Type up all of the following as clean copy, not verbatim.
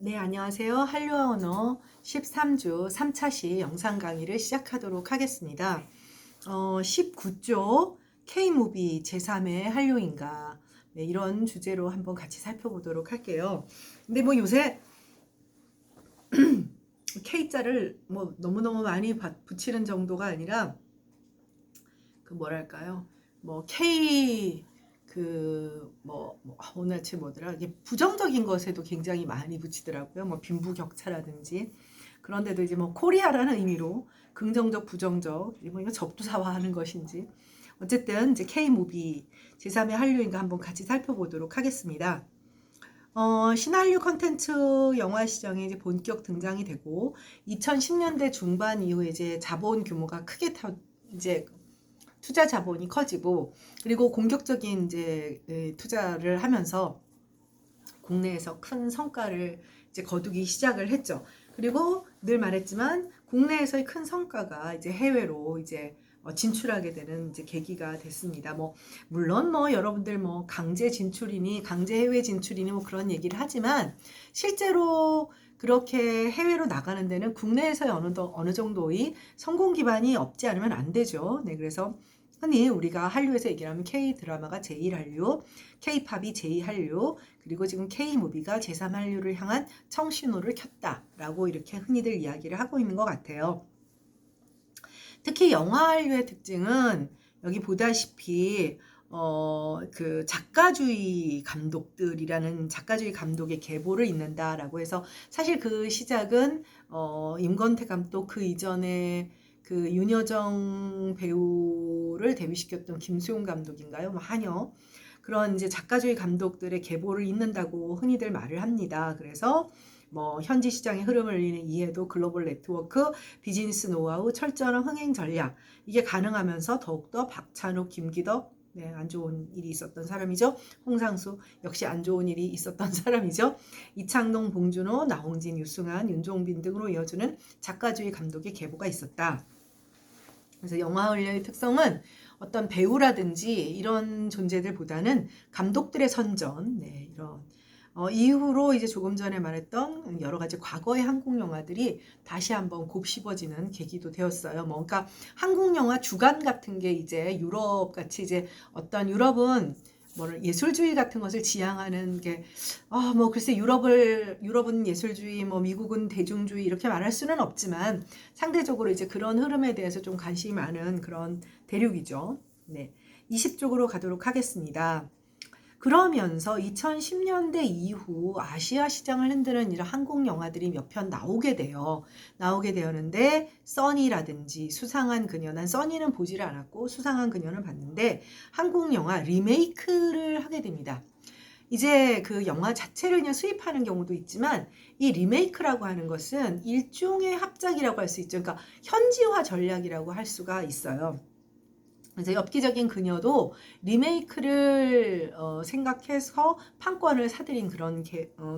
네, 안녕하세요. 한류어 언어 13주 3차 시 영상 강의를 시작하도록 하겠습니다. 19조 K무비 제3의 한류인가, 네, 이런 주제로 한번 같이 살펴보도록 할게요. 근데 뭐 요새 K자를 뭐 너무너무 많이 붙이는 정도가 아니라 그 뭐랄까요? 뭐 K 오늘 아침 뭐더라? 이게 부정적인 것에도 굉장히 많이 붙이더라고요. 뭐 빈부격차라든지. 그런데도 이제 뭐 코리아라는 의미로 긍정적, 부정적, 뭐 이거 접두사화하는 것인지. 어쨌든 이제 K무비 제3의 한류인가 한번 같이 살펴보도록 하겠습니다. 신한류 컨텐츠 영화 시장에 이제 본격 등장이 되고 2010년대 중반 이후에 이제 자본 규모가 크게 이제 투자 자본이 커지고 그리고 공격적인 이제 투자를 하면서 국내에서 큰 성과를 이제 거두기 시작을 했죠. 그리고 늘 말했지만 국내에서의 큰 성과가 이제 해외로 이제 진출하게 되는 이제 계기가 됐습니다. 뭐 물론 뭐 여러분들 뭐 강제 진출이니 강제 해외 진출이니 뭐 그런 얘기를 하지만 실제로 그렇게 해외로 나가는 데는 국내에서의 어느 정도의 성공 기반이 없지 않으면 안 되죠. 네, 그래서 흔히 우리가 한류에서 얘기하면 K-드라마가 제1한류, K-팝이 제2한류, 그리고 지금 K-무비가 제3한류를 향한 청신호를 켰다라고 이렇게 흔히들 이야기를 하고 있는 것 같아요. 특히 영화 한류의 특징은 여기 보다시피 그 작가주의 감독들이라는 작가주의 감독의 계보를 잇는다라고 해서 사실 그 시작은 임권태 감독 그 이전에 그 윤여정 배우를 데뷔시켰던 김수용 감독인가요? 뭐 한여 그런 이제 작가주의 감독들의 계보를 잇는다고 흔히들 말을 합니다. 그래서 뭐 현지 시장의 흐름을 이해도 글로벌 네트워크, 비즈니스 노하우, 철저한 흥행 전략 이게 가능하면서 더욱더 박찬욱, 김기덕 네, 안 좋은 일이 있었던 사람이죠. 홍상수 역시 안 좋은 일이 있었던 사람이죠. 이창동, 봉준호, 나홍진, 유승환, 윤종빈 등으로 이어지는 작가주의 감독의 계보가 있었다. 그래서 영화 관련의 특성은 어떤 배우라든지 이런 존재들보다는 감독들의 선전, 네, 이런 이후로 이제 조금 전에 말했던 여러 가지 과거의 한국 영화들이 다시 한번 곱씹어지는 계기도 되었어요. 뭐, 그러니까 한국 영화 주간 같은 게 이제 유럽 같이 이제 어떤 유럽은 예술주의 같은 것을 지향하는 게, 뭐, 글쎄, 유럽은 예술주의, 뭐, 미국은 대중주의, 이렇게 말할 수는 없지만, 상대적으로 이제 그런 흐름에 대해서 좀 관심이 많은 그런 대륙이죠. 네. 20쪽으로 가도록 하겠습니다. 그러면서 2010년대 이후 아시아 시장을 흔드는 이런 한국 영화들이 몇 편 나오게 돼요. 나오게 되었는데 써니라든지 수상한 그녀, 난 써니는 보지를 않았고 수상한 그녀는 봤는데 한국 영화 리메이크를 하게 됩니다. 이제 그 영화 자체를 그냥 수입하는 경우도 있지만 이 리메이크라고 하는 것은 일종의 합작이라고 할 수 있죠. 그러니까 현지화 전략이라고 할 수가 있어요. 그래서 엽기적인 그녀도 리메이크를 생각해서 판권을 사들인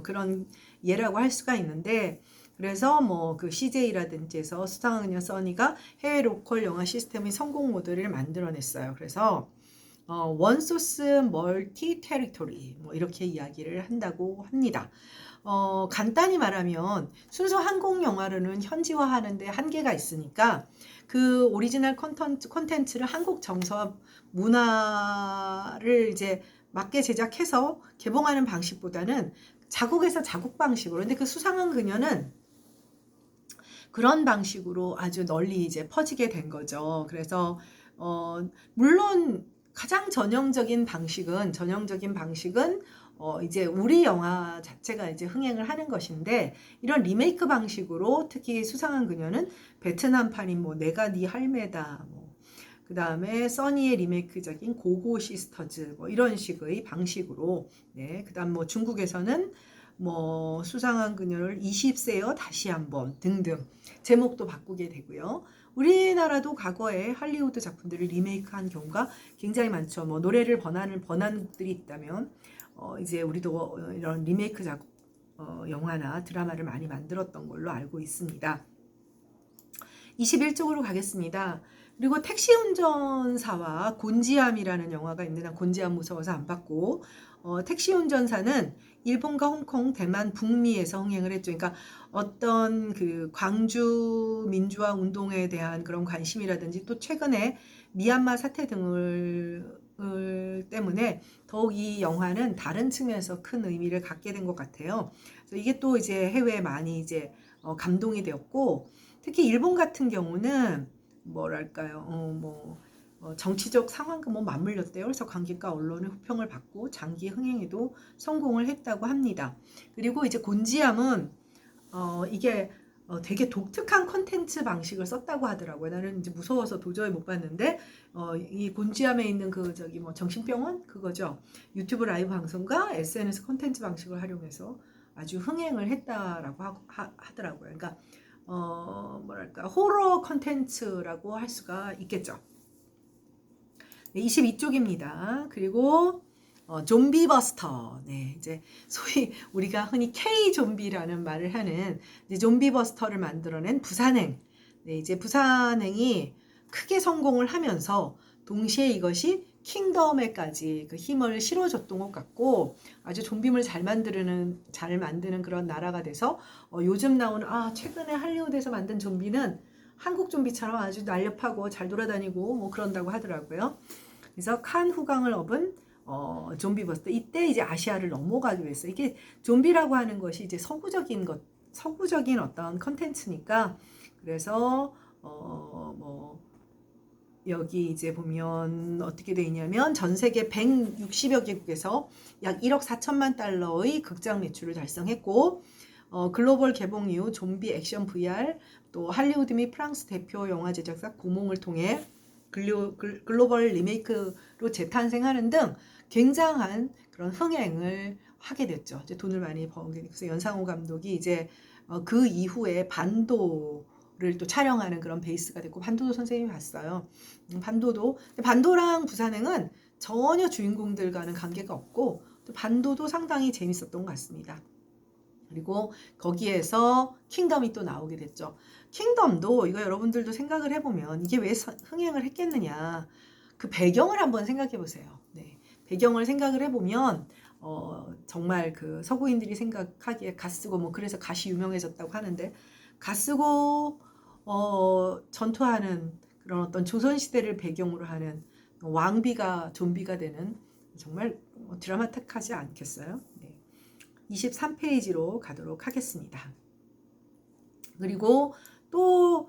그런 예라고 할 수가 있는데 그래서 뭐 그 CJ라든지 해서 수상한 그녀 써니가 해외 로컬 영화 시스템의 성공 모델을 만들어냈어요. 그래서 원소스 멀티 테리토리 뭐 이렇게 이야기를 한다고 합니다. 간단히 말하면 순수 한국 영화로는 현지화하는데 한계가 있으니까 그 오리지널 콘텐츠를 한국 정서와 문화를 이제 맞게 제작해서 개봉하는 방식보다는 자국에서 자국 방식으로 근데 그 수상한 그녀는 그런 방식으로 아주 널리 이제 퍼지게 된 거죠. 그래서 물론 가장 전형적인 방식은 이제 우리 영화 자체가 이제 흥행을 하는 것인데 이런 리메이크 방식으로 특히 수상한 그녀는 베트남판인 뭐 내가 네 할매다 뭐 그다음에 써니의 리메이크적인 고고 시스터즈 뭐 이런 식의 방식으로 네 그다음 뭐 중국에서는 뭐 수상한 그녀를 20세여 다시 한번 등등 제목도 바꾸게 되고요. 우리나라도 과거에 할리우드 작품들을 리메이크한 경우가 굉장히 많죠. 뭐 노래를 번안한 곡들이 있다면 이제 우리도 이런 리메이크 작품 영화나 드라마를 많이 만들었던 걸로 알고 있습니다. 21쪽으로 가겠습니다. 그리고 택시 운전사와 곤지암이라는 영화가 있는데 난 곤지암 무서워서 안 봤고 택시 운전사는 일본과 홍콩, 대만, 북미에서 흥행을 했죠. 그러니까 어떤 그 광주 민주화 운동에 대한 그런 관심이라든지 또 최근에 미얀마 사태 등을 때문에 더욱 이 영화는 다른 측면에서 큰 의미를 갖게 된 것 같아요. 그래서 이게 또 이제 해외에 많이 이제 감동이 되었고, 특히 일본 같은 경우는 뭐랄까요, 정치적 상황과 뭐 맞물렸대요. 그래서 관객과 언론의 호평을 받고 장기 흥행에도 성공을 했다고 합니다. 그리고 이제 곤지암은 이게 되게 독특한 컨텐츠 방식을 썼다고 하더라고요. 나는 이제 무서워서 도저히 못 봤는데 이 곤지암에 있는 그 저기 뭐 정신병원 그거죠. 유튜브 라이브 방송과 SNS 컨텐츠 방식을 활용해서 아주 흥행을 했다라고 하더라고요. 그러니까 뭐랄까 호러 컨텐츠라고 할 수가 있겠죠. 네, 22쪽입니다. 그리고 좀비버스터. 네, 이제 소위 우리가 흔히 K 좀비라는 말을 하는 이제 좀비버스터를 만들어낸 부산행. 네, 이제 부산행이 크게 성공을 하면서 동시에 이것이 킹덤에까지 그 힘을 실어줬던 것 같고 아주 좀비물 잘 만드는 그런 나라가 돼서 요즘 나오는 최근에 할리우드에서 만든 좀비는 한국 좀비처럼 아주 날렵하고 잘 돌아다니고 뭐 그런다고 하더라고요. 그래서 칸 후광을 업은 좀비버스터. 이때 이제 아시아를 넘어가기로 했어요. 이게 좀비라고 하는 것이 이제 서구적인 어떤 컨텐츠니까 그래서 여기 이제 보면 어떻게 돼 있냐면 전 세계 160여 개국에서 약 1억 4천만 달러의 극장 매출을 달성했고 글로벌 개봉 이후 좀비 액션 VR 또 할리우드 및 프랑스 대표 영화 제작사 고몽을 통해 글로벌 리메이크로 재탄생하는 등 굉장한 그런 흥행을 하게 됐죠. 이제 돈을 많이 버게 돼서 연상호 감독이 이제 그 이후에 반도를 또 촬영하는 그런 베이스가 됐고 반도도 선생님이 봤어요. 반도랑 부산행은 전혀 주인공들과는 관계가 없고 또 반도도 상당히 재밌었던 것 같습니다. 그리고 거기에서 킹덤이 또 나오게 됐죠. 킹덤도 이거 여러분들도 생각을 해보면 이게 왜 흥행을 했겠느냐. 그 배경을 한번 생각해 보세요. 네. 배경을 생각을 해보면 정말 그 서구인들이 생각하기에 갓쓰고 뭐 그래서 갓이 유명해졌다고 하는데 갓쓰고 전투하는 그런 어떤 조선시대를 배경으로 하는 왕비가 좀비가 되는 정말 드라마틱하지 않겠어요? 네. 23페이지로 가도록 하겠습니다. 그리고 또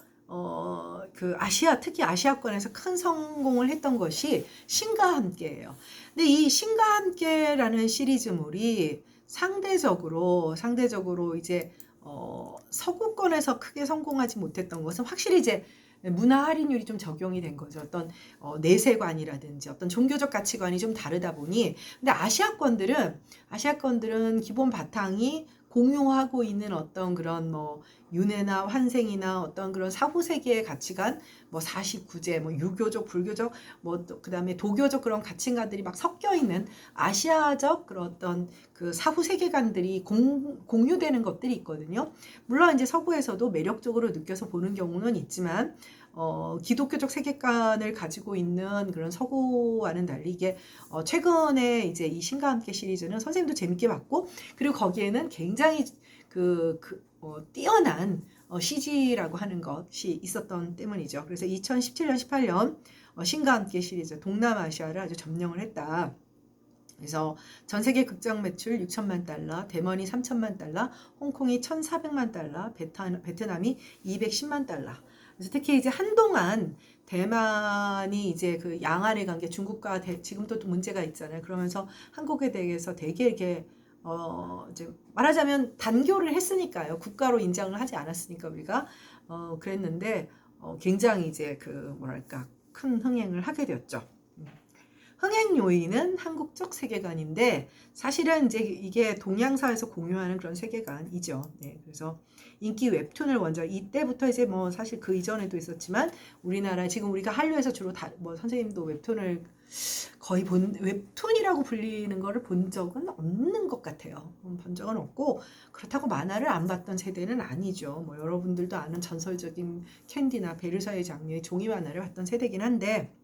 그 특히 아시아권에서 큰 성공을 했던 것이 신과 함께예요. 근데 이 신과 함께라는 시리즈물이 상대적으로 이제 서구권에서 크게 성공하지 못했던 것은 확실히 이제 문화 할인율이 좀 적용이 된 거죠. 어떤 내세관이라든지 어떤 종교적 가치관이 좀 다르다 보니 근데 아시아권들은 기본 바탕이 공유하고 있는 어떤 그런 뭐 윤회나 환생이나 어떤 그런 사후 세계의 가치관, 뭐 49제, 뭐 유교적, 불교적, 뭐 그다음에 도교적 그런 가치관들이 막 섞여 있는 아시아적 그런 어떤 그 사후 세계관들이 공유되는 것들이 있거든요. 물론 이제 서구에서도 매력적으로 느껴서 보는 경우는 있지만 기독교적 세계관을 가지고 있는 그런 서구와는 달리 이게 최근에 이제 이 신과 함께 시리즈는 선생님도 재밌게 봤고 그리고 거기에는 굉장히 뛰어난 CG라고 하는 것이 있었던 때문이죠. 그래서 2017년, 18년 신과 함께 시리즈 동남아시아를 아주 점령을 했다. 그래서 전 세계 극장 매출 6천만 달러, 대만이 3천만 달러, 홍콩이 1,400만 달러, 베트남이 210만 달러. 그래서 특히 이제 한동안 대만이 이제 그 양안의 관계 중국과 지금도 또 문제가 있잖아요. 그러면서 한국에 대해서 되게 이렇게 이제 말하자면 단교를 했으니까요. 국가로 인정을 하지 않았으니까 우리가 그랬는데 굉장히 이제 그 뭐랄까 큰 흥행을 하게 되었죠. 흥행 요인은 한국적 세계관인데 사실은 이제 이게 동양사에서 공유하는 그런 세계관이죠. 네, 그래서 인기 웹툰을 먼저 이때부터 이제 뭐 사실 그 이전에도 있었지만 우리나라 지금 우리가 한류에서 주로 뭐 선생님도 웹툰을 거의 웹툰이라고 불리는 거를 본 적은 없는 것 같아요. 본 적은 없고 그렇다고 만화를 안 봤던 세대는 아니죠. 뭐 여러분들도 아는 전설적인 캔디나 베르사유 장녀의 종이 만화를 봤던 세대긴 한데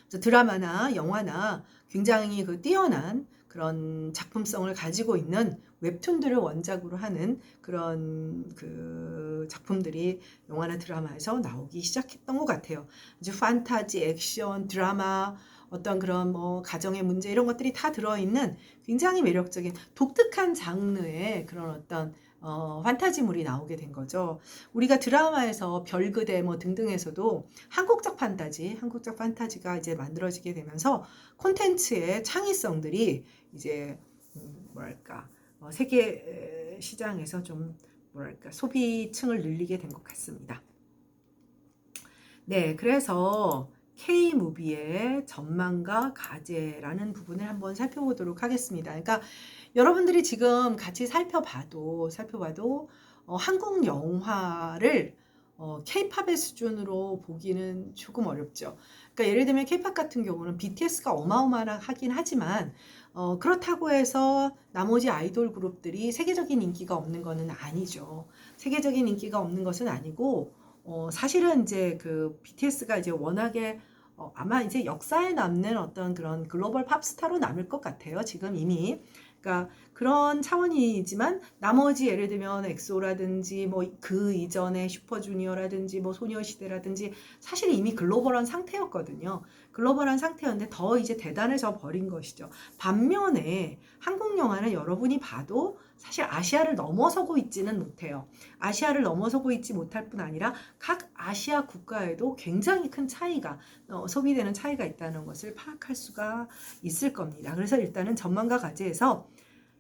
드라마나 영화나 굉장히 그 뛰어난 그런 작품성을 가지고 있는 웹툰들을 원작으로 하는 그런 그 작품들이 영화나 드라마에서 나오기 시작했던 것 같아요. 아주 판타지, 액션, 드라마, 어떤 그런 뭐 가정의 문제 이런 것들이 다 들어있는 굉장히 매력적인 독특한 장르의 그런 어떤 판타지물이 나오게 된 거죠. 우리가 드라마에서 별그대 뭐 등등에서도 한국적 판타지가 이제 만들어지게 되면서 콘텐츠의 창의성들이 이제 뭐랄까 세계 시장에서 좀 뭐랄까 소비층을 늘리게 된 것 같습니다. 네, 그래서 K무비의 전망과 과제라는 부분을 한번 살펴보도록 하겠습니다. 그러니까 여러분들이 지금 같이 살펴봐도 한국 영화를 K-팝의 수준으로 보기는 조금 어렵죠. 그러니까 예를 들면 K-팝 같은 경우는 BTS가 어마어마하긴 하지만 그렇다고 해서 나머지 아이돌 그룹들이 세계적인 인기가 없는 것은 아니죠. 세계적인 인기가 없는 것은 아니고 사실은 이제 그 BTS가 이제 워낙에 아마 이제 역사에 남는 어떤 그런 글로벌 팝스타로 남을 것 같아요. 지금 이미. 그러니까 그런 차원이지만 나머지 예를 들면 엑소라든지 뭐 그 이전에 슈퍼주니어라든지 뭐 소녀시대라든지 사실 이미 글로벌한 상태였거든요. 글로벌한 상태였는데 더 이제 대단해져 버린 것이죠. 반면에 한국 영화는 여러분이 봐도 사실 아시아를 넘어서고 있지는 못해요. 아시아를 넘어서고 있지 못할 뿐 아니라 각 아시아 국가에도 굉장히 큰 차이가 소비되는 차이가 있다는 것을 파악할 수가 있을 겁니다. 그래서 일단은 전망과 과제에서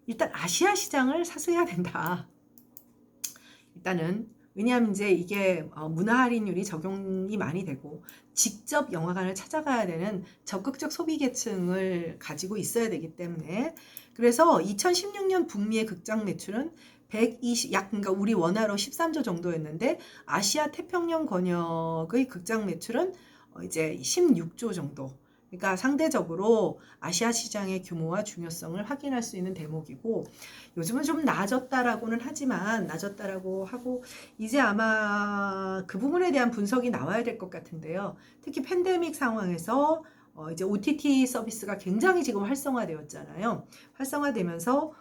일단 아시아 시장을 사수해야 된다. 일단은 왜냐하면 이제 이게 문화 할인율이 적용이 많이 되고 직접 영화관을 찾아가야 되는 적극적 소비 계층을 가지고 있어야 되기 때문에 그래서 2016년 북미의 극장 매출은 120, 그러니까 우리 원화로 13조 정도였는데 아시아 태평양 권역의 극장 매출은 이제 16조 정도. 그러니까 상대적으로 아시아 시장의 규모와 중요성을 확인할 수 있는 대목이고 요즘은 좀 낮았다라고는 하지만 낮았다라고 하고 이제 아마 그 부분에 대한 분석이 나와야 될 것 같은데요. 특히 팬데믹 상황에서 이제 OTT 서비스가 굉장히 지금 활성화되었잖아요. 활성화되면서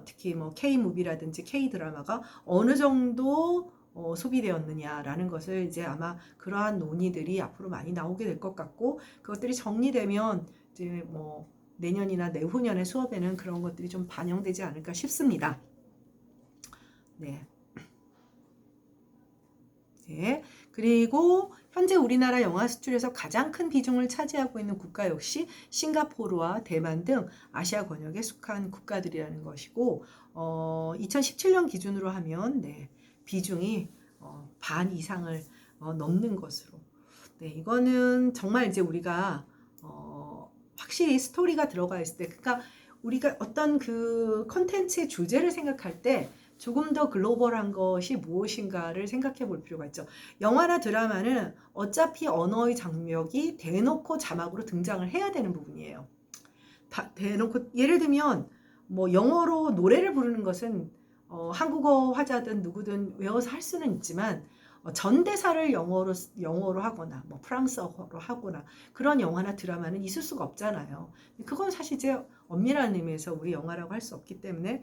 특히 뭐 K무비라든지 K드라마가 어느 정도 소비되었느냐라는 것을 이제 아마 그러한 논의들이 앞으로 많이 나오게 될 것 같고 그것들이 정리되면 이제 뭐 내년이나 내후년의 수업에는 그런 것들이 좀 반영되지 않을까 싶습니다. 네. 네. 그리고 현재 우리나라 영화 수출에서 가장 큰 비중을 차지하고 있는 국가 역시 싱가포르와 대만 등 아시아 권역에 속한 국가들이라는 것이고 2017년 기준으로 하면 네, 비중이 반 이상을 넘는 것으로 네, 이거는 정말 이제 우리가 확실히 스토리가 들어가 있을 때 그러니까 우리가 어떤 그 컨텐츠의 주제를 생각할 때 조금 더 글로벌한 것이 무엇인가를 생각해 볼 필요가 있죠. 영화나 드라마는 어차피 언어의 장벽이 대놓고 자막으로 등장을 해야 되는 부분이에요. 대놓고 예를 들면 뭐 영어로 노래를 부르는 것은 한국어 화자든 누구든 외워서 할 수는 있지만 전대사를 영어로 하거나 뭐 프랑스어로 하거나 그런 영화나 드라마는 있을 수가 없잖아요. 그건 사실 이제 엄밀한 의미에서 우리 영화라고 할 수 없기 때문에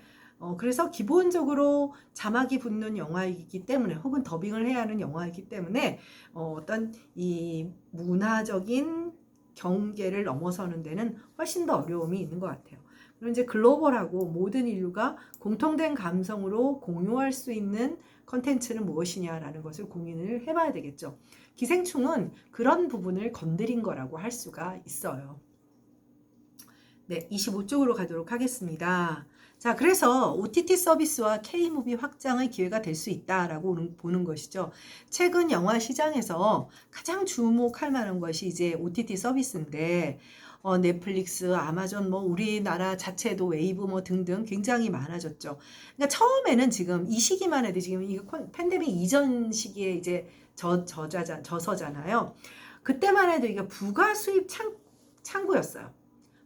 그래서 기본적으로 자막이 붙는 영화이기 때문에 혹은 더빙을 해야 하는 영화이기 때문에 어떤 이 문화적인 경계를 넘어서는 데는 훨씬 더 어려움이 있는 것 같아요. 그리고 이제 글로벌하고 모든 인류가 공통된 감성으로 공유할 수 있는 컨텐츠는 무엇이냐라는 것을 고민을 해봐야 되겠죠. 기생충은 그런 부분을 건드린 거라고 할 수가 있어요. 네, 25쪽으로 가도록 하겠습니다. 자, 그래서 OTT 서비스와 K무비 확장의 기회가 될 수 있다라고 보는 것이죠. 최근 영화 시장에서 가장 주목할 만한 것이 이제 OTT 서비스인데, 넷플릭스, 아마존, 뭐 우리나라 자체도 웨이브 뭐 등등 굉장히 많아졌죠. 그러니까 처음에는 지금 이 시기만 해도 지금 이거 팬데믹 이전 시기에 이제 저서잖아요. 그때만 해도 이게 부가 수입 창구였어요.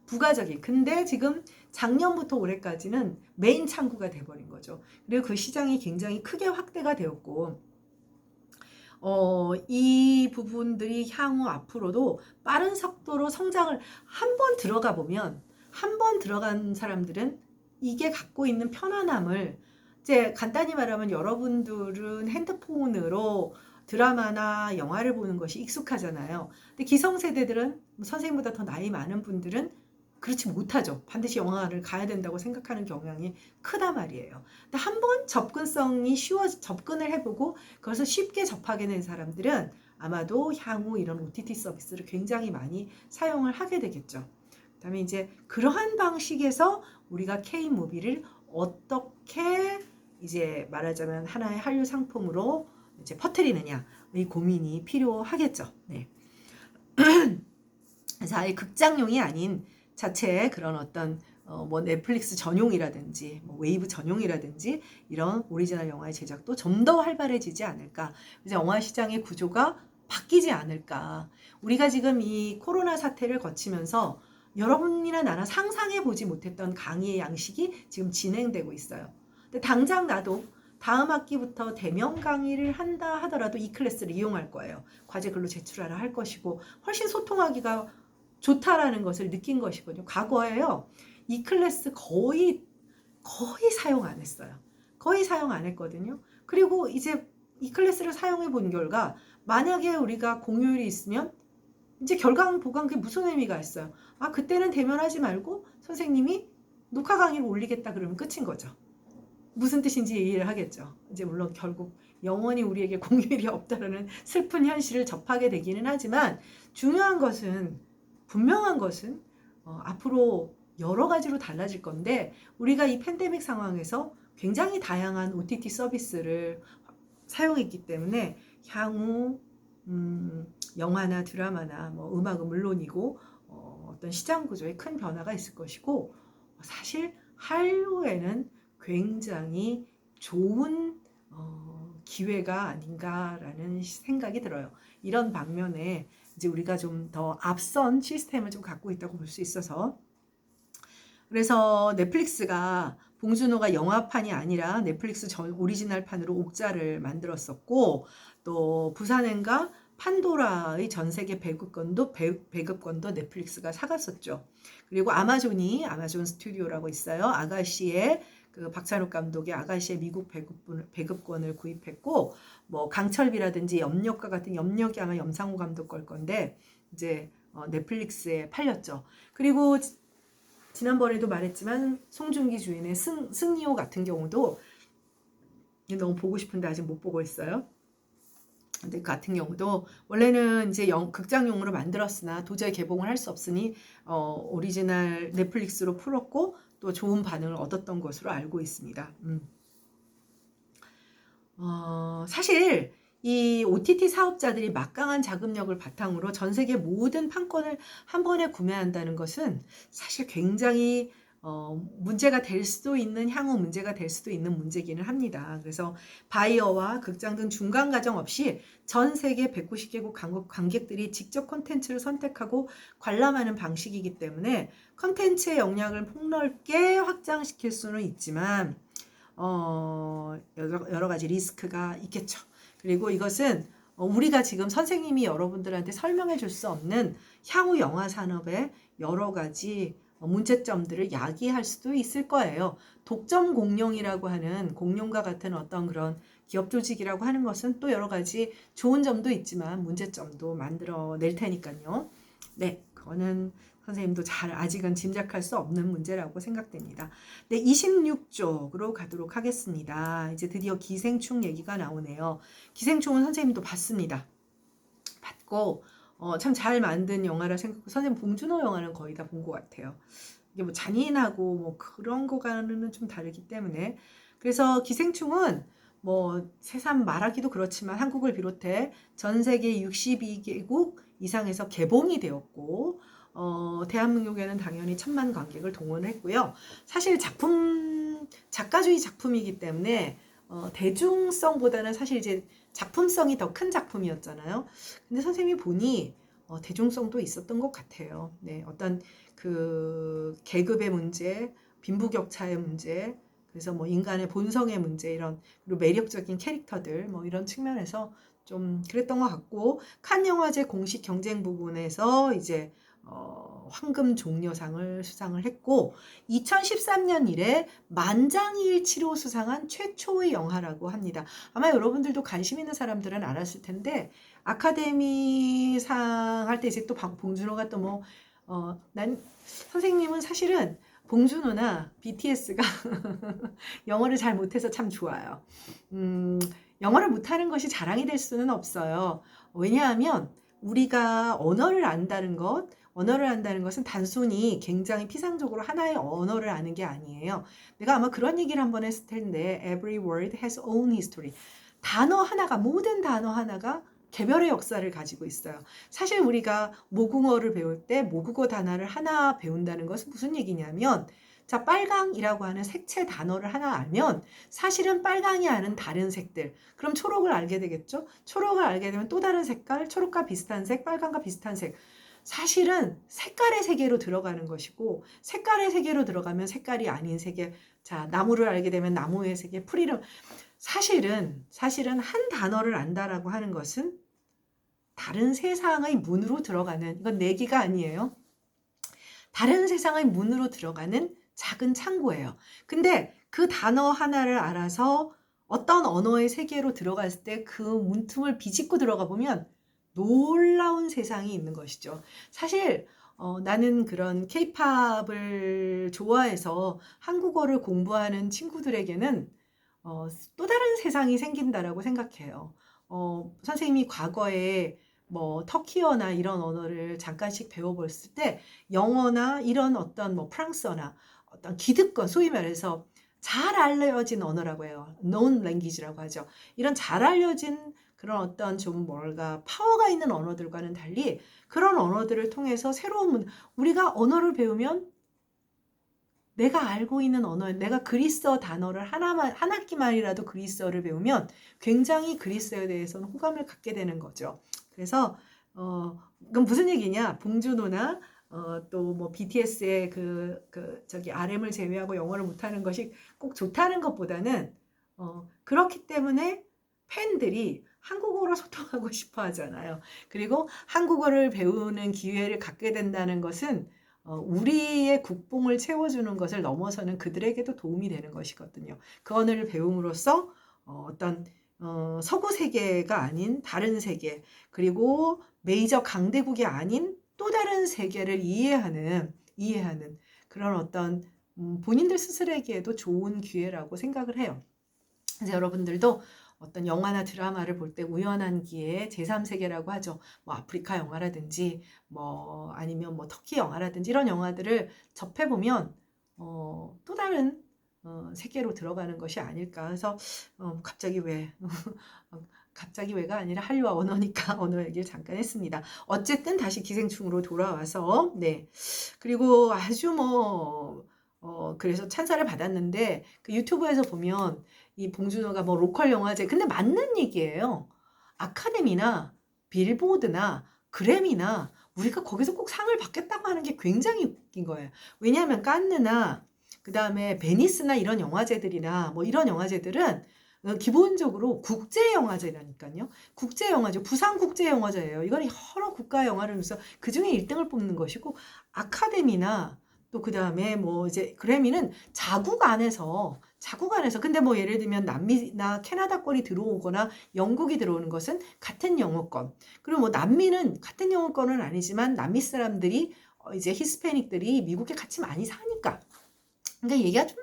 부가적인. 근데 지금 작년부터 올해까지는 메인 창구가 돼버린 거죠. 그리고 그 시장이 굉장히 크게 확대가 되었고, 이 부분들이 향후 앞으로도 빠른 속도로 성장을 한 번 들어가 보면 한 번 들어간 사람들은 이게 갖고 있는 편안함을, 이제 간단히 말하면 여러분들은 핸드폰으로 드라마나 영화를 보는 것이 익숙하잖아요. 근데 기성세대들은, 선생님보다 더 나이 많은 분들은 그렇지 못하죠. 반드시 영화를 가야 된다고 생각하는 경향이 크단 말이에요. 근데 한 번 접근성이 접근을 해보고 그것을 쉽게 접하게 된 사람들은 아마도 향후 이런 OTT 서비스를 굉장히 많이 사용을 하게 되겠죠. 그다음에 이제 그러한 방식에서 우리가 K무비를 어떻게 이제 말하자면 하나의 한류 상품으로 이제 퍼뜨리느냐, 이 고민이 필요하겠죠. 네. 그래서 아예 극장용이 아닌 자체의 그런 어떤 뭐 넷플릭스 전용이라든지 뭐 웨이브 전용이라든지 이런 오리지널 영화의 제작도 좀 더 활발해지지 않을까. 이제 영화 시장의 구조가 바뀌지 않을까. 우리가 지금 이 코로나 사태를 거치면서 여러분이나 나나 상상해 보지 못했던 강의의 양식이 지금 진행되고 있어요. 근데 당장 나도 다음 학기부터 대면 강의를 한다 하더라도 이 클래스를 이용할 거예요. 과제 글로 제출하라 할 것이고 훨씬 소통하기가 좋다라는 것을 느낀 것이거든요. 과거에요. 이 클래스 거의 사용 안 했어요. 거의 사용 안 했거든요. 그리고 이제 이 클래스를 사용해 본 결과 만약에 우리가 공휴일이 있으면 이제 결강 보강 그게 무슨 의미가 있어요. 아, 그때는 대면하지 말고 선생님이 녹화 강의를 올리겠다 그러면 끝인 거죠. 무슨 뜻인지 이해를 하겠죠. 이제 물론 결국 영원히 우리에게 공휴일이 없다라는 슬픈 현실을 접하게 되기는 하지만 중요한 것은, 분명한 것은 앞으로 여러 가지로 달라질 건데 우리가 이 팬데믹 상황에서 굉장히 다양한 OTT 서비스를 사용했기 때문에 향후 영화나 드라마나 뭐 음악은 물론이고 어떤 시장 구조에 큰 변화가 있을 것이고, 사실 한류에는 굉장히 좋은 기회가 아닌가라는 생각이 들어요. 이런 방면에 이제 우리가 좀 더 앞선 시스템을 좀 갖고 있다고 볼 수 있어서, 그래서 넷플릭스가 봉준호가 영화판이 아니라 넷플릭스 전 오리지널판으로 옥자를 만들었었고, 또 부산행과 판도라의 전 세계 배급권도 넷플릭스가 사갔었죠. 그리고 아마존 스튜디오라고 있어요. 아가씨의 그 박찬욱 감독의 아가씨의 미국 배급권을 구입했고, 뭐 강철비라든지 염력과 같은, 염력이 아마 염상호 감독 걸 건데 이제 넷플릭스에 팔렸죠. 그리고 지난번에도 말했지만 송중기 주인의 승리호 같은 경우도 너무 보고 싶은데 아직 못 보고 있어요. 근데 그 같은 경우도 원래는 이제 극장용으로 만들었으나 도저히 개봉을 할 수 없으니 오리지널 넷플릭스로 풀었고 또 좋은 반응을 얻었던 것으로 알고 있습니다. 사실 이 OTT 사업자들이 막강한 자금력을 바탕으로 전 세계 모든 판권을 한 번에 구매한다는 것은 사실 굉장히 문제가 될 수도 있는, 향후 문제가 될 수도 있는 문제기는 합니다. 그래서 바이어와 극장 등 중간 과정 없이 전 세계 190개국 관객들이 직접 콘텐츠를 선택하고 관람하는 방식이기 때문에 콘텐츠의 역량을 폭넓게 확장시킬 수는 있지만 여러 가지 리스크가 있겠죠. 그리고 이것은 우리가 지금 선생님이 여러분들한테 설명해 줄 수 없는 향후 영화 산업의 여러 가지 문제점들을 야기할 수도 있을 거예요. 독점 공룡이라고 하는, 공룡과 같은 어떤 그런 기업 조직이라고 하는 것은 또 여러 가지 좋은 점도 있지만 문제점도 만들어낼 테니까요. 네, 그거는 선생님도 잘 아직은 짐작할 수 없는 문제라고 생각됩니다. 네, 26쪽으로 가도록 하겠습니다. 이제 드디어 기생충 얘기가 나오네요. 기생충은 선생님도 봤습니다. 봤고 참 잘 만든 영화라 생각하고, 선생님 봉준호 영화는 거의 다 본 것 같아요. 이게 뭐 잔인하고 뭐 그런 거과는 좀 다르기 때문에. 그래서 기생충은 뭐 새삼 말하기도 그렇지만 한국을 비롯해 전 세계 62개국 이상에서 개봉이 되었고, 대한민국에는 당연히 1,000만 관객을 동원했고요. 사실 작가주의 작품이기 때문에 대중성보다는 사실 이제 작품성이 더 큰 작품이었잖아요. 근데 선생님이 보니 대중성도 있었던 것 같아요. 네, 어떤 그 계급의 문제, 빈부격차의 문제, 그래서 뭐 인간의 본성의 문제, 이런, 그리고 매력적인 캐릭터들, 뭐 이런 측면에서 좀 그랬던 것 같고, 칸 영화제 공식 경쟁 부분에서 이제 황금 종려상을 수상을 했고 2013년 이래 만장일치로 수상한 최초의 영화라고 합니다. 아마 여러분들도 관심 있는 사람들은 알았을 텐데 아카데미상 할 때 이제 또 봉준호가 또 뭐 난 선생님은 사실은 봉준호나 BTS가 영어를 잘 못해서 참 좋아요. 영어를 못하는 것이 자랑이 될 수는 없어요. 왜냐하면 우리가 언어를 안다는 것은 단순히 굉장히 피상적으로 하나의 언어를 아는 게 아니에요. 내가 아마 그런 얘기를 한번 했을 텐데 every word has own history. 단어 하나가 모든 단어 하나가 개별의 역사를 가지고 있어요. 사실 우리가 모국어를 배울 때 모국어 단어를 하나 배운다는 것은 무슨 얘기냐면 자, 빨강이라고 하는 색채 단어를 하나 알면 사실은 빨강이 아는 다른 색들. 그럼 초록을 알게 되겠죠? 초록을 알게 되면 또 다른 색깔, 초록과 비슷한 색, 빨강과 비슷한 색. 사실은 색깔의 세계로 들어가는 것이고 색깔의 세계로 들어가면 색깔이 아닌 세계. 자, 나무를 알게 되면 나무의 세계, 풀 이름. 사실은 한 단어를 안다라고 하는 것은 다른 세상의 문으로 들어가는, 이건 내기가 아니에요. 다른 세상의 문으로 들어가는 작은 창고예요. 근데 그 단어 하나를 알아서 어떤 언어의 세계로 들어갔을 때 그 문틈을 비집고 들어가 보면 놀라운 세상이 있는 것이죠. 사실 나는 그런 케이팝을 좋아해서 한국어를 공부하는 친구들에게는 또 다른 세상이 생긴다라고 생각해요. 선생님이 과거에 뭐 터키어나 이런 언어를 잠깐씩 배워봤을 때 영어나 이런 어떤 뭐 프랑스어나 어떤 기득권, 소위 말해서 잘 알려진 언어라고 해요. known language라고 하죠. 이런 잘 알려진 그런 어떤 좀 뭔가 파워가 있는 언어들과는 달리 그런 언어들을 통해서 새로운 우리가 언어를 배우면 내가 알고 있는 언어, 내가 그리스어 단어를 한 학기만이라도 그리스어를 배우면 굉장히 그리스어에 대해서는 호감을 갖게 되는 거죠. 그래서 그건 무슨 얘기냐? 봉준호나 또 뭐 BTS의 저기 RM을 제외하고 영어를 못하는 것이 꼭 좋다는 것보다는 그렇기 때문에 팬들이 한국어로 소통하고 싶어 하잖아요. 그리고 한국어를 배우는 기회를 갖게 된다는 것은 우리의 국뽕을 채워주는 것을 넘어서는 그들에게도 도움이 되는 것이거든요. 그 언어를 배움으로써 어떤 서구 세계가 아닌 다른 세계, 그리고 메이저 강대국이 아닌 또 다른 세계를 이해하는 그런 어떤 본인들 스스로에게도 좋은 기회라고 생각을 해요. 그래서 여러분들도 어떤 영화나 드라마를 볼 때 우연한 기회에 제3세계라고 하죠. 뭐 아프리카 영화라든지 뭐 아니면 뭐 터키 영화라든지 이런 영화들을 접해보면 또 다른 세계로 들어가는 것이 아닐까. 그래서 갑자기 왜가 아니라 한류와 언어니까 언어 얘기를 잠깐 했습니다. 어쨌든 다시 기생충으로 돌아와서 네. 그리고 아주 그래서 찬사를 받았는데 그 유튜브에서 보면 이 봉준호가 뭐 로컬 영화제 근데 맞는 얘기예요. 아카데미나 빌보드나 그래미나 우리가 거기서 꼭 상을 받겠다고 하는 게 굉장히 웃긴 거예요. 왜냐하면 칸느나 그 다음에 베니스나 이런 영화제들이나 뭐 이런 영화제들은 기본적으로 국제영화제라니까요. 국제영화제, 부산국제영화제예요. 이건 여러 국가 영화를 위해서 그 중에 1등을 뽑는 것이고 아카데미나 또 그 다음에 뭐 이제 그래미는 자국 안에서 근데 뭐 예를 들면 남미나 캐나다권이 들어오거나 영국이 들어오는 것은 같은 영어권. 그리고 뭐 남미는 같은 영어권은 아니지만 남미 사람들이 이제 히스패닉들이 미국에 같이 많이 사니까. 그러니까 얘기가 좀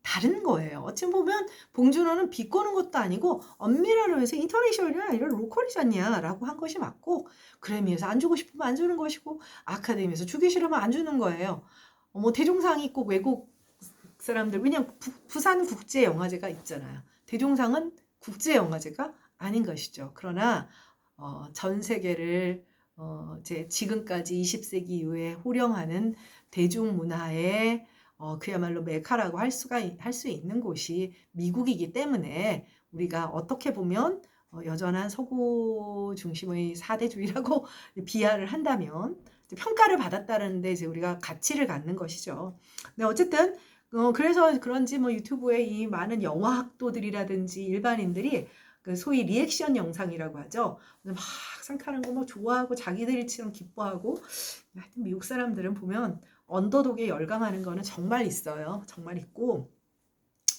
다른 거예요. 어찌 보면 봉준호는 비꼬는 것도 아니고 엄밀하게 해서 인터내셔널이 아니라 로컬이잖냐 라고 한 것이 맞고 그래미에서 안 주고 싶으면 안 주는 것이고 아카데미에서 주기 싫으면 안 주는 거예요. 뭐 대종상이 꼭 외국 사람들 왜냐면 부산 국제영화제가 있잖아요. 대종상은 국제영화제가 아닌 것이죠. 그러나 전 세계를 이제 지금까지 20세기 이후에 호령하는 대중문화의 그야말로 메카라고 할 수 있는 곳이 미국이기 때문에 우리가 어떻게 보면 여전한 서구 중심의 사대주의라고 비하를 한다면 평가를 받았다는데 이제 우리가 가치를 갖는 것이죠. 네, 어쨌든 그래서 그런지 뭐 유튜브에 이 많은 영화 학도들이라든지 일반인들이 그 소위 리액션 영상이라고 하죠. 막 상탈한 거 막 좋아하고 자기들처럼 기뻐하고. 하여튼 미국 사람들은 보면 언더독에 열광하는 거는 정말 있어요. 정말 있고.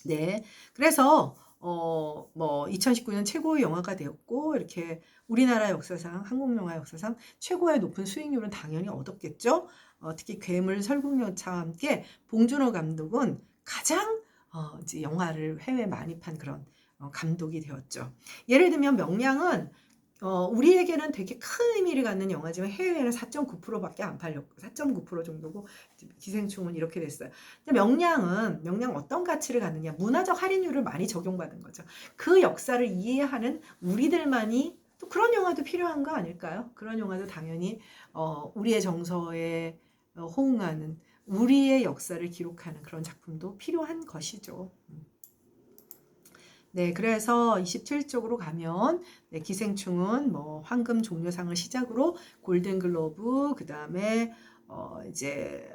네. 그래서 뭐 2019년 최고의 영화가 되었고, 이렇게 우리나라 역사상, 한국 영화 역사상 최고의 높은 수익률은 당연히 얻었겠죠. 특히 괴물 설국열차와 함께 봉준호 감독은 가장 이제 영화를 해외에 많이 판 그런 감독이 되었죠. 예를 들면 명량은 우리에게는 되게 큰 의미를 갖는 영화지만 해외에는 4.9%밖에 안 팔렸고 4.9% 정도고 기생충은 이렇게 됐어요. 근데 명량 어떤 가치를 갖느냐? 문화적 할인율을 많이 적용받은 거죠. 그 역사를 이해하는 우리들만이 또 그런 영화도 필요한 거 아닐까요? 그런 영화도 당연히 우리의 정서에 호응하는, 우리의 역사를 기록하는 그런 작품도 필요한 것이죠. 네, 그래서 27쪽으로 가면 네, 기생충은 뭐 황금 종려상을 시작으로 골든글로브, 그 다음에 이제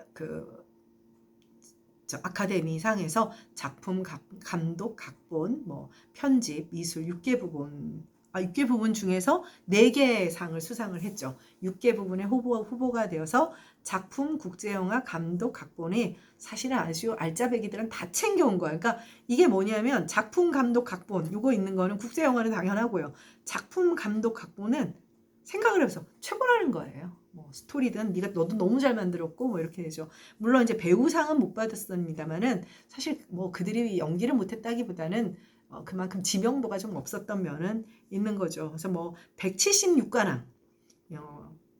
아카데미상에서 작품, 감독, 각본, 뭐 편집, 미술 6개 부분, 6개 부분 중에서 4개의 상을 수상을 했죠. 6개 부분에 후보가 되어서 작품, 국제영화, 감독, 각본이 사실은 아주 알짜배기들은 다 챙겨온 거예요. 그러니까 이게 뭐냐면 작품, 감독, 각본 요거 있는 거는 국제영화는 당연하고요. 작품, 감독, 각본은 생각을 해서 최고라는 거예요. 뭐 스토리든 너도 너무 잘 만들었고 뭐 이렇게 되죠. 물론 이제 배우상은 못 받았습니다만은 사실 뭐 그들이 연기를 못했다기보다는 그만큼 지명도가 좀 없었던 면은 있는 거죠. 그래서 뭐 176관왕,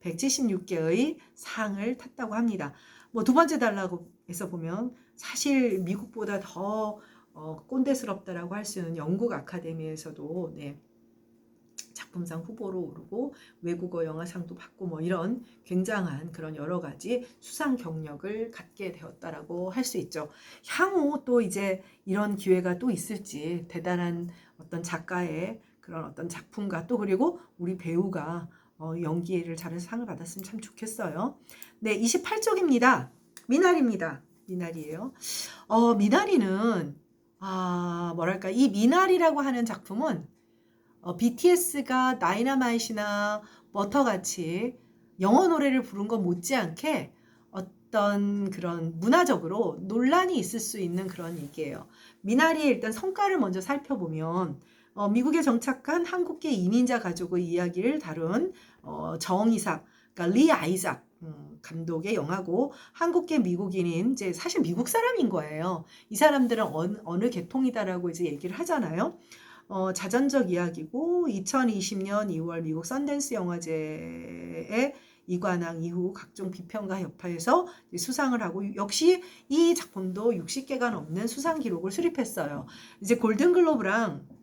176개의 상을 탔다고 합니다. 뭐 두 번째 달라고 해서 보면 사실 미국보다 더 꼰대스럽다라고 할 수 있는 영국 아카데미에서도 네, 작품상 후보로 오르고 외국어 영화상도 받고 뭐 이런 굉장한 그런 여러 가지 수상 경력을 갖게 되었다라고 할 수 있죠. 향후 또 이제 이런 기회가 또 있을지, 대단한 어떤 작가의 그런 어떤 작품과 또 그리고 우리 배우가 연기를 잘해서 상을 받았으면 참 좋겠어요. 네, 28쪽입니다. 미나리입니다. 미나리예요. 미나리는 뭐랄까, 이 미나리라고 하는 작품은 BTS가 다이너마이트나 버터같이 영어 노래를 부른 것 못지않게 어떤 그런 문화적으로 논란이 있을 수 있는 그런 얘기예요. 미나리의 일단 성과를 먼저 살펴보면 미국에 정착한 한국계 이민자 가족의 이야기를 다룬 정이삭, 그러니까 리 아이작 감독의 영화고, 한국계 미국인인 이제 사실 미국 사람인 거예요. 이 사람들은 어느 계통이다라고 이제 얘기를 하잖아요. 자전적 이야기고 2020년 2월 미국 선댄스 영화제에 이관왕 이후 각종 비평가 협회에서 수상을 하고, 역시 이 작품도 60개가 넘는 수상 기록을 수립했어요. 이제 골든글로브랑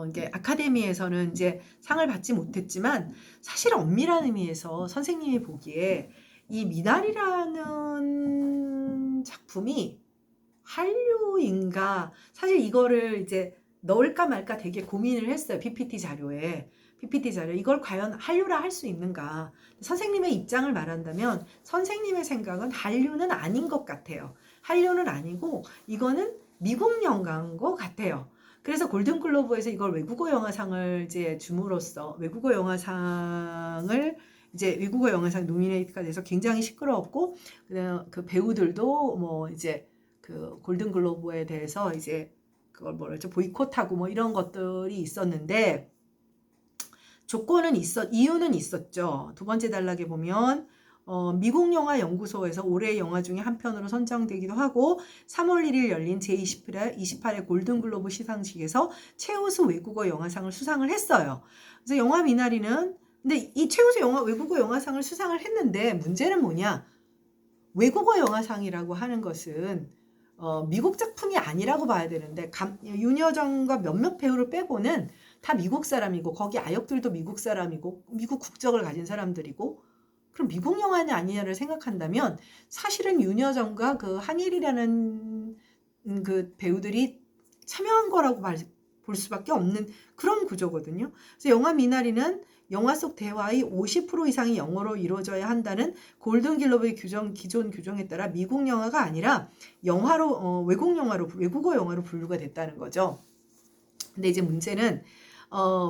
이게 아카데미에서는 이제 상을 받지 못했지만 사실 엄밀한 의미에서 선생님이 보기에 이 미나리라는 작품이 한류인가, 사실 이거를 이제 넣을까 말까 되게 고민을 했어요. PPT 자료에. 이걸 과연 한류라 할 수 있는가. 선생님의 입장을 말한다면 선생님의 생각은 한류는 아닌 것 같아요. 한류는 아니고 이거는 미국 영화인 것 같아요. 그래서 골든글로브에서 이걸 외국어 영화상을 이제 줌으로써 외국어 영화상 노미네이트가 돼서 굉장히 시끄러웠고, 그 배우들도 뭐 이제 그 골든글로브에 대해서 이제 그걸 뭐랬죠, 보이콧하고 뭐 이런 것들이 있었는데, 이유는 있었죠. 두 번째 단락에 보면 미국 영화 연구소에서 올해의 영화 중에 한 편으로 선정되기도 하고 3월 1일 열린 제28회 골든글로브 시상식에서 최우수 외국어 영화상을 수상을 했어요. 그래서 영화 미나리는, 근데 이 최우수 외국어 영화상을 수상을 했는데 문제는 뭐냐? 외국어 영화상이라고 하는 것은 미국 작품이 아니라고 봐야 되는데, 윤여정과 몇몇 배우를 빼고는 다 미국 사람이고 거기 아역들도 미국 사람이고 미국 국적을 가진 사람들이고, 그럼 미국 영화는 아니냐를 생각한다면 사실은 윤여정과 그 한일이라는 그 배우들이 참여한 거라고 볼 수밖에 없는 그런 구조거든요. 그래서 영화 미나리는 영화 속 대화의 50% 이상이 영어로 이루어져야 한다는 골든글로브의 기존 규정에 따라 미국 영화가 아니라 외국어 영화로 분류가 됐다는 거죠. 근데 이제 문제는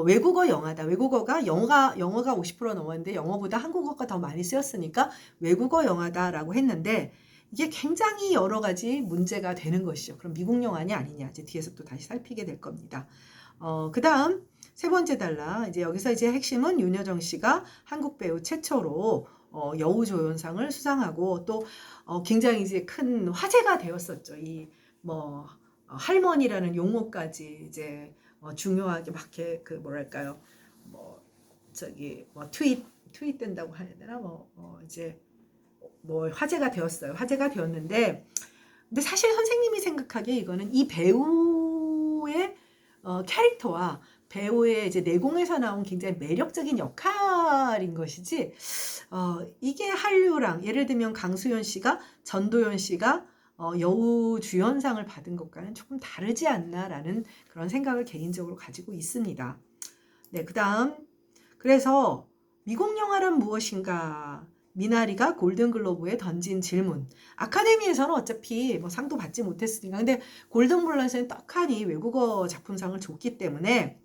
외국어 영화다. 외국어가 영어가 50% 넘었는데 영어보다 한국어가 더 많이 쓰였으니까 외국어 영화다라고 했는데 이게 굉장히 여러 가지 문제가 되는 것이죠. 그럼 미국 영화냐 아니냐 이제 뒤에서 또 다시 살피게 될 겁니다. 그다음 세 번째 달라 이제 여기서 이제 핵심은 윤여정 씨가 한국 배우 최초로 여우조연상을 수상하고 또 굉장히 이제 큰 화제가 되었었죠. 이 뭐 할머니라는 용어까지 이제 중요하게 막 이렇게 그 뭐랄까요 뭐 저기 뭐 트윗 된다고 해야 되나 이제 뭐 화제가 되었어요. 화제가 되었는데 근데 사실 선생님이 생각하기에 이거는 이 배우의 캐릭터와 배우의 이제 내공에서 나온 굉장히 매력적인 역할인 것이지 이게 한류랑 예를 들면 강수연 씨가 전도연 씨가 여우 주연상을 받은 것과는 조금 다르지 않나라는 그런 생각을 개인적으로 가지고 있습니다. 네, 그다음 그래서 미국 영화란 무엇인가? 미나리가 골든글로브에 던진 질문. 아카데미에서는 어차피 뭐 상도 받지 못했으니까. 근데 골든글로브에서는 떡하니 외국어 작품상을 줬기 때문에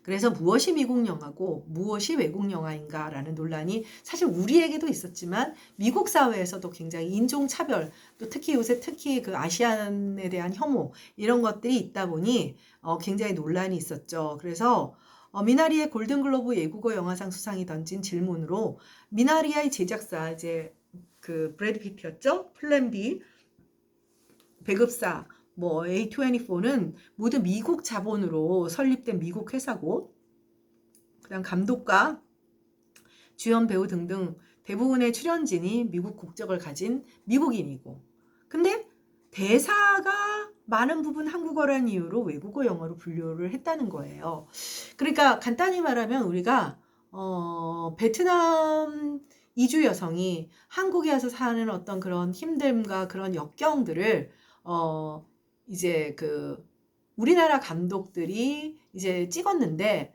그래서 무엇이 미국 영화고 무엇이 외국 영화인가라는 논란이 사실 우리에게도 있었지만 미국 사회에서도 굉장히 인종차별 또 특히 요새 특히 그 아시안에 대한 혐오 이런 것들이 있다 보니 굉장히 논란이 있었죠. 그래서 미나리의 골든글로브 외국어 영화상 수상이 던진 질문으로 미나리의 제작사 이제 그 브래드 피트였죠. 플랜 B 배급사 뭐 A24는 모두 미국 자본으로 설립된 미국 회사고 그다음 감독과 주연 배우 등등 대부분의 출연진이 미국 국적을 가진 미국인이고 근데 대사가 많은 부분 한국어라는 이유로 외국어 영어로 분류를 했다는 거예요. 그러니까 간단히 말하면 우리가 베트남 이주 여성이 한국에 와서 사는 어떤 그런 힘듦과 그런 역경들을 이제 그 우리나라 감독들이 이제 찍었는데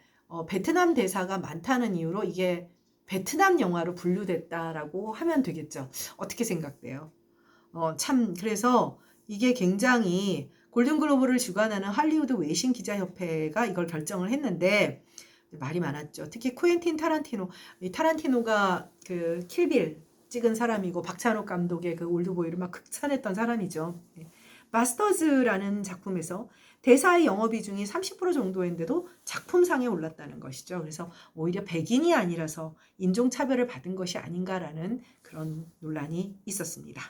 베트남 대사가 많다는 이유로 이게 베트남 영화로 분류됐다라고 하면 되겠죠. 어떻게 생각돼요? 참 그래서 이게 굉장히 골든글로브를 주관하는 할리우드 외신 기자협회가 이걸 결정을 했는데 말이 많았죠. 특히 쿠엔틴 타란티노, 이 타란티노가 그 킬빌 찍은 사람이고 박찬욱 감독의 그 올드보이를 막 극찬했던 사람이죠. 마스터즈라는 작품에서 대사의 영어 비중이 30% 정도인데도 작품상에 올랐다는 것이죠. 그래서 오히려 백인이 아니라서 인종차별을 받은 것이 아닌가라는 그런 논란이 있었습니다.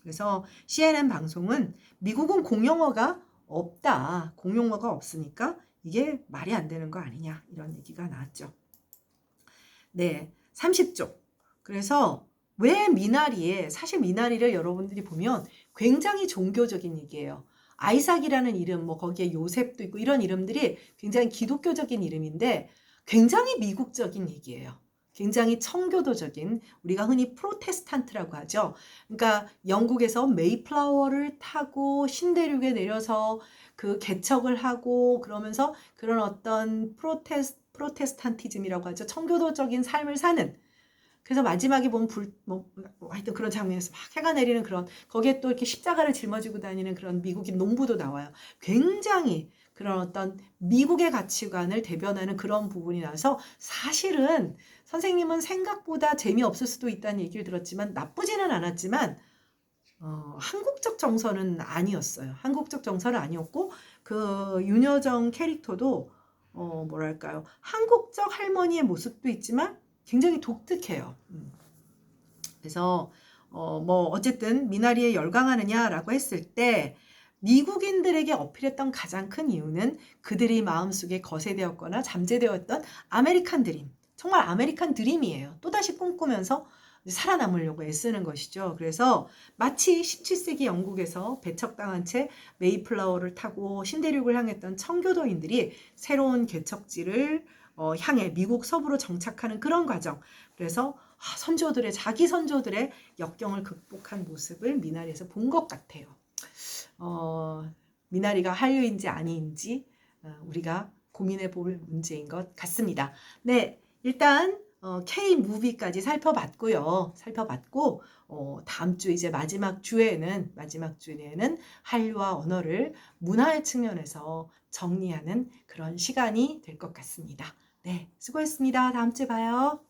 그래서 CNN 방송은 미국은 공용어가 없다. 공용어가 없으니까 이게 말이 안 되는 거 아니냐 이런 얘기가 나왔죠. 네, 30쪽. 그래서 왜 미나리에 사실 미나리를 여러분들이 보면 굉장히 종교적인 얘기예요. 아이삭이라는 이름, 뭐 거기에 요셉도 있고 이런 이름들이 굉장히 기독교적인 이름인데 굉장히 미국적인 얘기예요. 굉장히 청교도적인 우리가 흔히 프로테스탄트라고 하죠. 그러니까 영국에서 메이플라워를 타고 신대륙에 내려서 그 개척을 하고 그러면서 그런 어떤 프로테스탄티즘이라고 하죠. 청교도적인 삶을 사는 그래서 마지막에 보면 하여튼 그런 장면에서 막 해가 내리는 그런 거기에 또 이렇게 십자가를 짊어지고 다니는 그런 미국인 농부도 나와요. 굉장히 그런 어떤 미국의 가치관을 대변하는 그런 부분이 나서 사실은 선생님은 생각보다 재미없을 수도 있다는 얘기를 들었지만 나쁘지는 않았지만 한국적 정서는 아니었어요. 한국적 정서는 아니었고 그 윤여정 캐릭터도 뭐랄까요 한국적 할머니의 모습도 있지만 굉장히 독특해요. 그래서 뭐 어쨌든 미나리에 열광하느냐라고 했을 때 미국인들에게 어필했던 가장 큰 이유는 그들이 마음속에 거세되었거나 잠재되었던 아메리칸 드림. 정말 아메리칸 드림이에요. 또다시 꿈꾸면서 살아남으려고 애쓰는 것이죠. 그래서 마치 17세기 영국에서 배척당한 채 메이플라워를 타고 신대륙을 향했던 청교도인들이 새로운 개척지를 향해 미국 서부로 정착하는 그런 과정. 그래서 자기 선조들의 역경을 극복한 모습을 미나리에서 본 것 같아요. 미나리가 한류인지 아닌지 우리가 고민해 볼 문제인 것 같습니다. 네, 일단 K-무비까지 살펴봤고요. 살펴봤고 다음 주 이제 마지막 주에는 한류와 언어를 문화의 측면에서 정리하는 그런 시간이 될 것 같습니다. 네, 수고했습니다. 다음 주에 봐요.